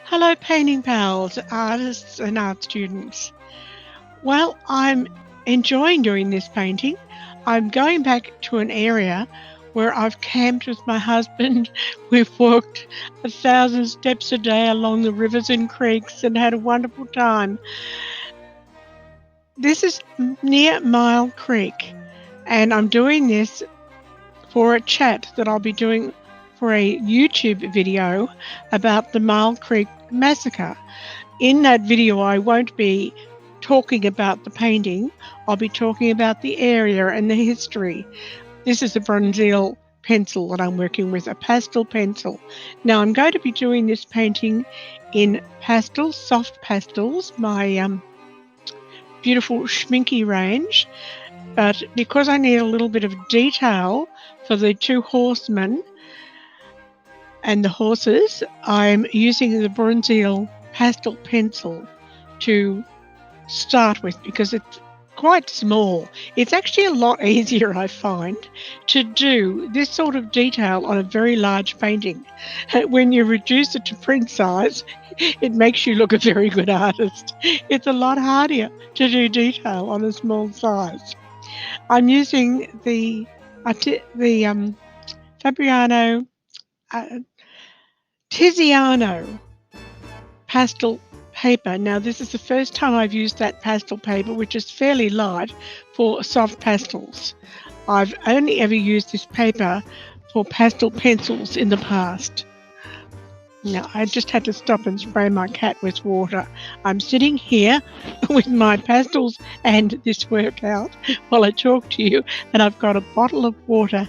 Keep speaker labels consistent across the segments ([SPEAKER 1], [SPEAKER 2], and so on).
[SPEAKER 1] Hello, painting pals, artists and art students. Well, I'm enjoying doing this painting. I'm going back to an area where I've camped with my husband. We've walked 1,000 steps a day along the rivers and creeks and had a wonderful time. This is near Mile Creek, and I'm doing this for a chat that I'll be doing for a YouTube video about the Mile Creek Massacre. In that video, I won't be talking about the painting. I'll be talking about the area and the history. This is a bronzeel pencil that I'm working with, a pastel pencil. Now, I'm going to be doing this painting in pastels, soft pastels, my beautiful schminky range. But because I need a little bit of detail for the two horsemen and the horses, I'm using the bronzeel pastel pencil to start with because it's quite small. It's actually a lot easier, I find, to do this sort of detail on a very large painting. When you reduce it to print size, it makes you look a very good artist. It's a lot harder to do detail on a small size. I'm using the Fabriano Tiziano pastel paper. Now, this is the first time I've used that pastel paper, which is fairly light for soft pastels. I've only ever used this paper for pastel pencils in the past. Now, I just had to stop and spray my cat with water. I'm sitting here with my pastels and this workout while I talk to you, and I've got a bottle of water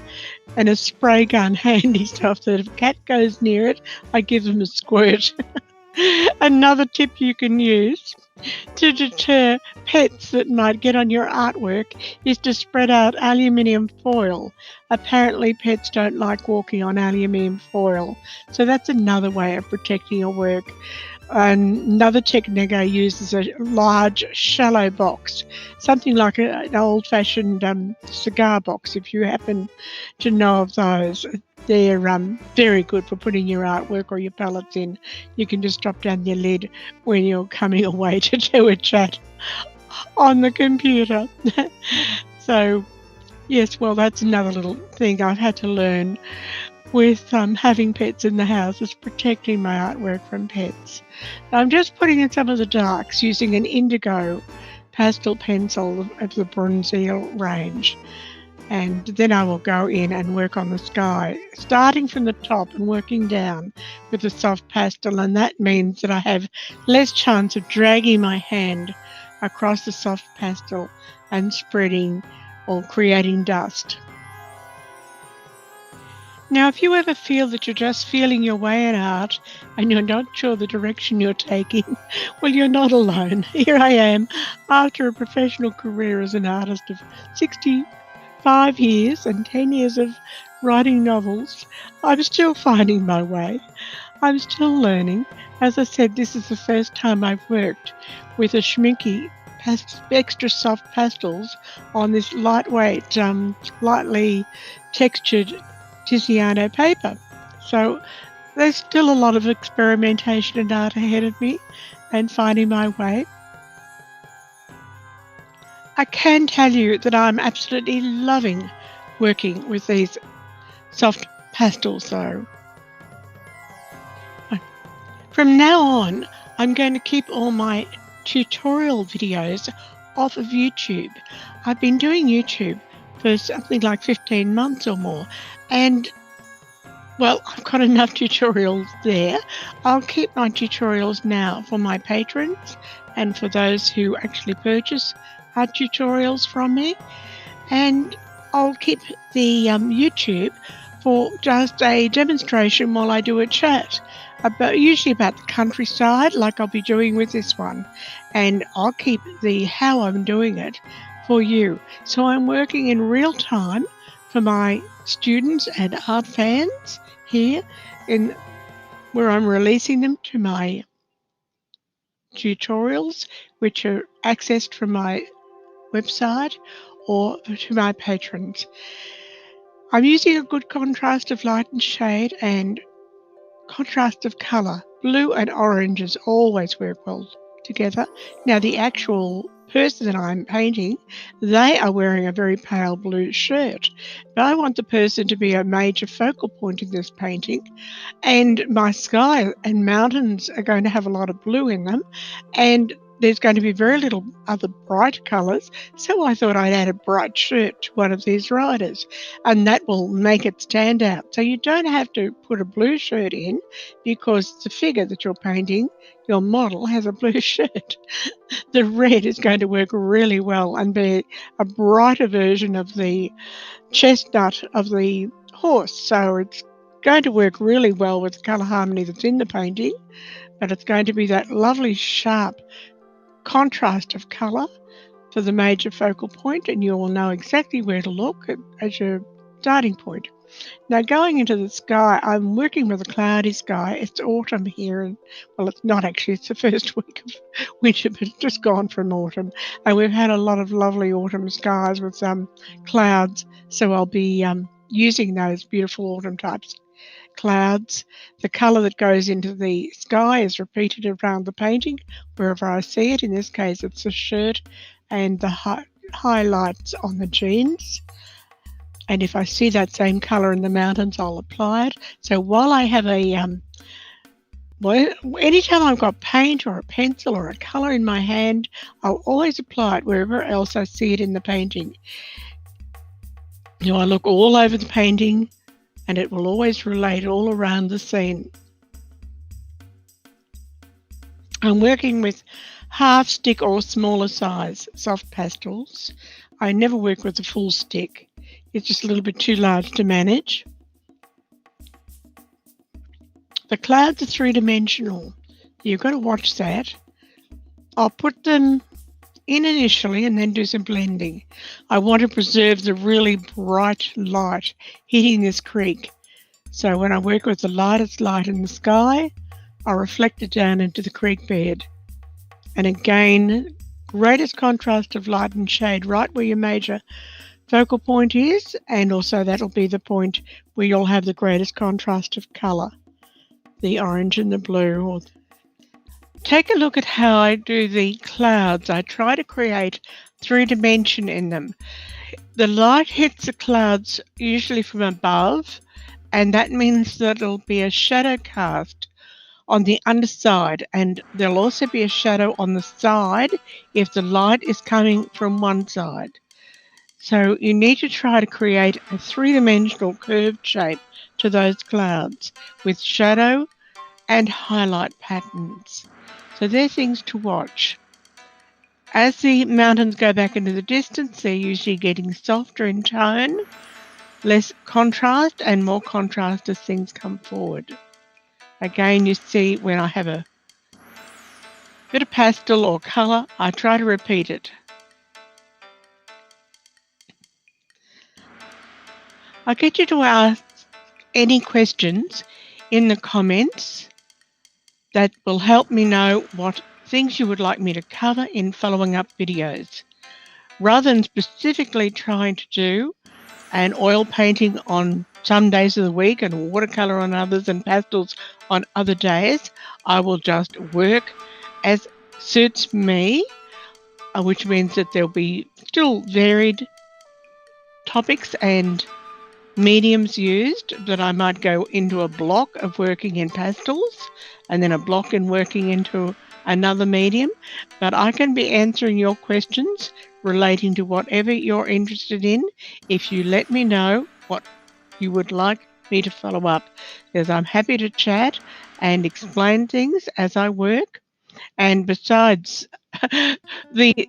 [SPEAKER 1] and a spray gun handy so that if a cat goes near it, I give them a squirt. Another tip you can use to deter pets that might get on your artwork is to spread out aluminium foil. Apparently pets don't like walking on aluminium foil, so that's another way of protecting your work. Another technique I use is a large shallow box, something like an old-fashioned cigar box, if you happen to know of those. They're very good for putting your artwork or your palettes in. You can just drop down your lid when you're coming away to do a chat on the computer. So, yes, well, that's another little thing I've had to learn with having pets in the house, is protecting my artwork from pets. Now, I'm just putting in some of the darks using an indigo pastel pencil of the bronzeel range. And then I will go in and work on the sky, starting from the top and working down with the soft pastel, and that means that I have less chance of dragging my hand across the soft pastel and spreading or creating dust. Now, if you ever feel that you're just feeling your way in art and you're not sure the direction you're taking, well, you're not alone. Here I am, after a professional career as an artist of 65 years and 10 years of writing novels. I'm still finding my way. I'm still learning. As I said, this is the first time I've worked with a schminky extra soft pastels on this lightweight, lightly textured Tiziano paper. So there's still a lot of experimentation and art ahead of me and finding my way. I can tell you that I'm absolutely loving working with these soft pastels though. From now on, I'm going to keep all my tutorial videos off of YouTube. I've been doing YouTube for something like 15 months or more, and well, I've got enough tutorials there. I'll keep my tutorials now for my patrons and for those who actually purchase art tutorials from me, and I'll keep the YouTube for just a demonstration while I do a chat, usually about the countryside, like I'll be doing with this one, and I'll keep the how I'm doing it for you. So I'm working in real time for my students and art fans here in where I'm releasing them to my tutorials, which are accessed from my website or to my patrons. I'm using a good contrast of light and shade and contrast of colour. Blue and oranges always work well together. Now the actual person that I'm painting, they are wearing a very pale blue shirt, but I want the person to be a major focal point in this painting, and my sky and mountains are going to have a lot of blue in them, and there's going to be very little other bright colours, so I thought I'd add a bright shirt to one of these riders, and that will make it stand out. So you don't have to put a blue shirt in, because the figure that you're painting, your model, has a blue shirt. The red is going to work really well and be a brighter version of the chestnut of the horse, so it's going to work really well with the colour harmony that's in the painting, but it's going to be that lovely sharp contrast of colour for the major focal point, and you will know exactly where to look as your starting point. Now going into the sky, I'm working with a cloudy sky. It's autumn here, and well, it's not actually, it's the first week of winter, but it's just gone from autumn, and we've had a lot of lovely autumn skies with clouds, so I'll be using those beautiful autumn types clouds. The colour that goes into the sky is repeated around the painting wherever I see it. In this case, it's the shirt and the highlights on the jeans. And if I see that same colour in the mountains, I'll apply it. So while I have anytime I've got paint or a pencil or a colour in my hand, I'll always apply it wherever else I see it in the painting. I look all over the painting, and it will always relate all around the scene. I'm working with half stick or smaller size soft pastels. I never work with a full stick. It's just a little bit too large to manage. The clouds are three-dimensional. You've got to watch that. I'll put them in initially and then do some blending. I want to preserve the really bright light hitting this creek. So when I work with the lightest light in the sky, I reflect it down into the creek bed. And again, greatest contrast of light and shade right where your major focal point is, and also that'll be the point where you'll have the greatest contrast of colour, the orange and the blue. Take a look at how I do the clouds. I try to create three-dimension in them. The light hits the clouds usually from above, and that means that it'll be a shadow cast on the underside, and there'll also be a shadow on the side if the light is coming from one side. So you need to try to create a three-dimensional curved shape to those clouds with shadow and highlight patterns. So they're things to watch. As the mountains go back into the distance, they're usually getting softer in tone, less contrast and more contrast as things come forward. Again, you see when I have a bit of pastel or colour, I try to repeat it. I get you to ask any questions in the comments that will help me know what things you would like me to cover in following up videos. Rather than specifically trying to do an oil painting on some days of the week and watercolour on others and pastels on other days, I will just work as suits me, which means that there'll be still varied topics and mediums used, that I might go into a block of working in pastels and then a block in working into another medium, but I can be answering your questions relating to whatever you're interested in if you let me know what you would like me to follow up, because I'm happy to chat and explain things as I work. And besides, the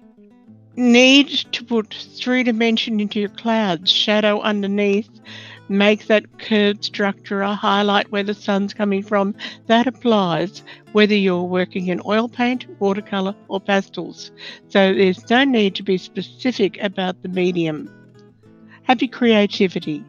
[SPEAKER 1] need to put three-dimension into your clouds, shadow underneath, make that curved structure a highlight where the sun's coming from, that applies whether you're working in oil paint, watercolour or pastels. So there's no need to be specific about the medium. Happy creativity.